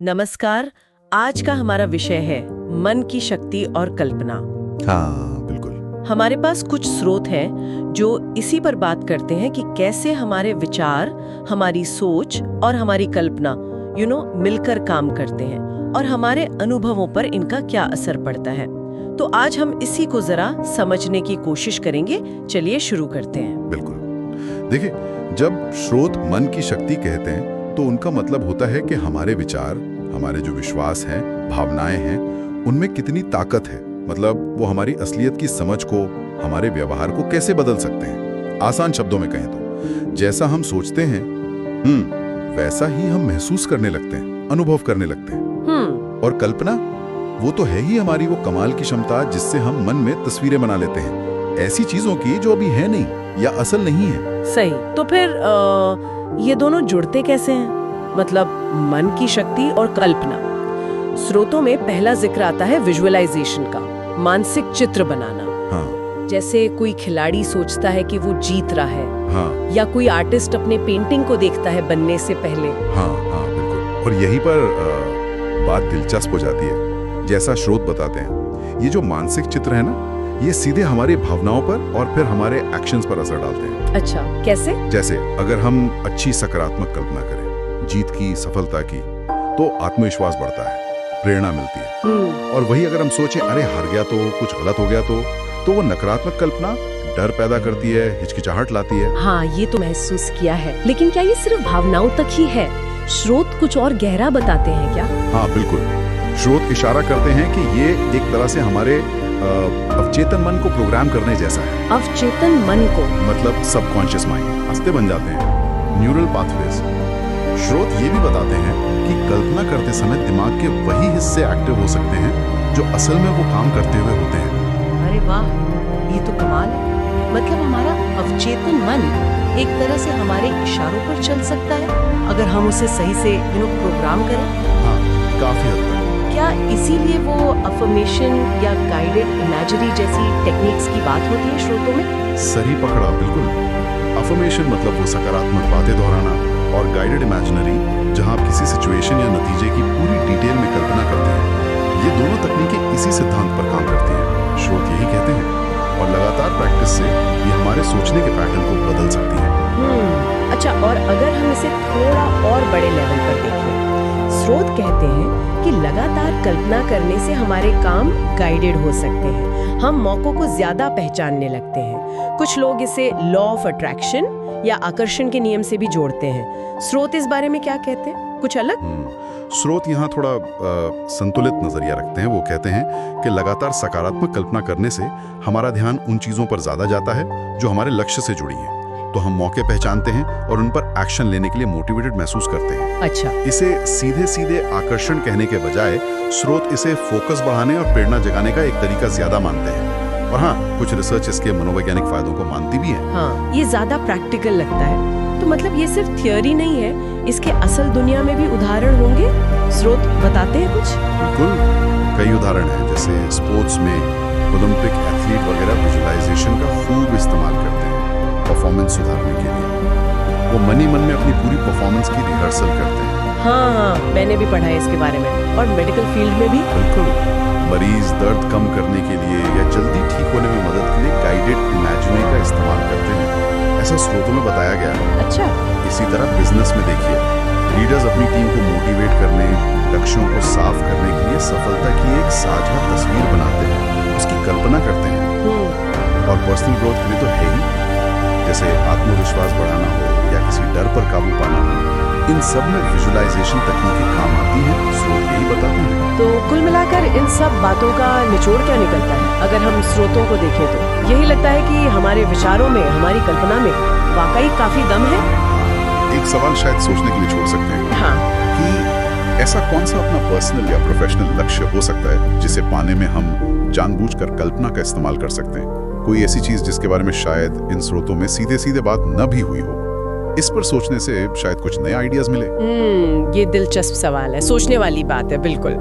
नमस्कार। आज का हमारा विषय है मन की शक्ति और कल्पना। हाँ बिल्कुल। हमारे पास कुछ स्रोत हैं जो इसी पर बात करते हैं कि कैसे हमारे विचार, हमारी सोच और हमारी कल्पना मिलकर काम करते हैं और हमारे अनुभवों पर इनका क्या असर पड़ता है। तो आज हम इसी को जरा समझने की कोशिश करेंगे। चलिए शुरू करते हैं। बिल्कुल। देखिए, जब स्रोत मन की शक्ति कहते हैं तो उनका मतलब होता है कि हमारे विचार, हमारे जो विश्वास हैं, भावनाएं हैं, उनमें कितनी ताकत है। मतलब वो हमारी असलियत की समझ को, हमारे व्यवहार को कैसे बदल सकते हैं। आसान शब्दों में कहें तो जैसा हम सोचते हैं वैसा ही हम महसूस करने लगते हैं, अनुभव करने लगते हैं। और कल्पना, वो तो है ही हमारी वो कमाल की क्षमता जिससे हम मन में तस्वीरें बना लेते हैं, ऐसी चीजों की जो अभी है नहीं या असल नहीं है। सही। तो फिर ये दोनों जुड़ते कैसे हैं? मतलब मन की शक्ति और कल्पना। स्रोतों में पहला जिक्र आता है विजुअलाइजेशन का, मानसिक चित्र बनाना। हाँ। जैसे कोई खिलाड़ी सोचता है कि वो जीत रहा है। हाँ। या कोई आर्टिस्ट अपने पेंटिंग को देखता है बनने से पहले। हाँ हाँ बिल्कुल। और यहीं पर बात दिलचस्प हो जाती है। जैसा स्रोत बताते हैं, ये जो मानसिक चित्र है ना, ये सीधे हमारी भावनाओं पर और फिर हमारे एक्शंस पर असर डालते हैं। अच्छा, कैसे? जैसे अगर हम अच्छी सकारात्मक कल्पना करें, जीत की, सफलता की, तो आत्मविश्वास बढ़ता है, प्रेरणा मिलती है। और वही अगर हम सोचें अरे हार गया तो, कुछ गलत हो गया तो वो नकारात्मक कल्पना डर पैदा करती है, हिचकिचाहट लाती है। हाँ, ये तो महसूस किया है। लेकिन क्या ये सिर्फ भावनाओं तक ही है? स्रोत कुछ और गहरा बताते हैं क्या? हाँ बिल्कुल। स्रोत इशारा करते हैं कि ये एक तरह से हमारे अवचेतन मन को प्रोग्राम करने जैसा है। अवचेतन मन को मतलब सबकॉन्शियस माइंड रास्ते बन जाते हैं, न्यूरल पाथवेज। स्रोत ये भी बताते हैं कि कल्पना करते समय दिमाग के वही हिस्से एक्टिव हो सकते हैं जो असल में वो काम करते हुए होते हैं। अरे वाह, ये तो कमाल है। मतलब हमारा अवचेतन मन एक तरह से हमारे इशारों पर चल सकता है अगर हम उसे सही से प्रोग्राम करें। हाँ, काफी हद तक। क्या इसीलिए वो अफर्मेशन या गाइडेड इमेजरी जैसी टेक्निक्स की बात होती है स्रोतों में? सही पकड़ा, बिल्कुल। अफर्मेशन मतलब वो सकारात्मक बातें दोहराना, और गाइडेड इमेजिनरी जहां आप किसी सिचुएशन या नतीजे की पूरी डिटेल में कल्पना करते हैं। ये दोनों तकनीकें इसी सिद्धांत पर काम करती हैं, स्रोत यही कहते हैं। और लगातार प्रैक्टिस से ये हमारे सोचने के पैटर्न को बदल सकती है। अच्छा, और अगर हम इसे थोड़ा और बड़े लेवल पर देखें, स्रोत कहते हैं कि लगातार कल्पना करने से हमारे काम गाइडेड हो सकते हैं, हम मौकों को ज्यादा पहचानने लगते हैं। कुछ लोग इसे लॉ ऑफ अट्रैक्शन या आकर्षण के नियम से भी जोड़ते हैं। स्रोत इस बारे में क्या कहते हैं? कुछ अलग? स्रोत यहाँ थोड़ा संतुलित नजरिया रखते हैं। वो कहते हैं कि लगातार सकारात्मक कल्पना करने से हमारा ध्यान उन चीजों पर ज्यादा जाता है जो हमारे लक्ष्य से जुड़ी हैं। तो हम मौके पहचानते हैं और उन पर एक्शन लेने के लिए मोटिवेटेड महसूस करते हैं। अच्छा। इसे सीधे सीधे आकर्षण कहने के बजाय स्रोत इसे फोकस बढ़ाने और प्रेरणा जगाने का एक तरीका ज्यादा मानते हैं। और हाँ, कुछ रिसर्च इसके मनोवैज्ञानिक फायदों को मानती भी है। हाँ, ये ज्यादा प्रैक्टिकल लगता है। तो मतलब ये सिर्फ थियोरी नहीं है, इसके असल दुनिया में भी उदाहरण होंगे? स्रोत बताते हैं कुछ? बिल्कुल, कई उदाहरण हैं। जैसे स्पोर्ट्स में ओलंपिक एथलीट वगैरह विजुअलाइजेशन का खूब इस्तेमाल करते हैं परफॉर्मेंस सुधारने के लिए। वो मन ही मन में अपनी पूरी परफॉर्मेंस की रिहर्सल करते हैं। हाँ, मैंने भी पढ़ा है इसके बारे में। और मेडिकल फील्ड में भी? बिल्कुल। मरीज दर्द कम करने के लिए या जल्दी ठीक होने में मदद के लिए गाइडेड इमेजिनरी का इस्तेमाल करते हैं, ऐसा स्रोतों में बताया गया है। अच्छा। इसी तरह बिजनेस में देखिए, लीडर्स अपनी टीम को मोटिवेट करने, लक्ष्यों को साफ करने के लिए सफलता की एक साझा तस्वीर बनाते हैं, उसकी कल्पना करते हैं। और पर्सनल ग्रोथ के लिए तो है ही, जैसे आत्मविश्वास बढ़ाना हो या किसी डर पर काबू पाना हो, इन सब में विजुअलाइजेशन तकनीकें काम आती हैं। स्रोत यही बताते हैं। तो कुल मिलाकर इन सब बातों का निचोड़ क्या निकलता है? अगर हम स्रोतों को देखें तो यही लगता है कि हमारे विचारों में, हमारी कल्पना में वाकई काफी दम है। एक सवाल शायद सोचने के लिए छोड़ सकते हैं। हाँ। कि ऐसा कौन सा अपना पर्सनल या प्रोफेशनल लक्ष्य हो सकता है जिसे पाने में हम जानबूझकर कल्पना का इस्तेमाल कर सकते हैं? कोई ऐसी चीज जिसके बारे में शायद इन स्रोतों में सीधे सीधे बात न भी हुई हो। इस पर सोचने से शायद कुछ नए आइडियाज मिले। ये दिलचस्प सवाल है, सोचने वाली बात है। बिल्कुल।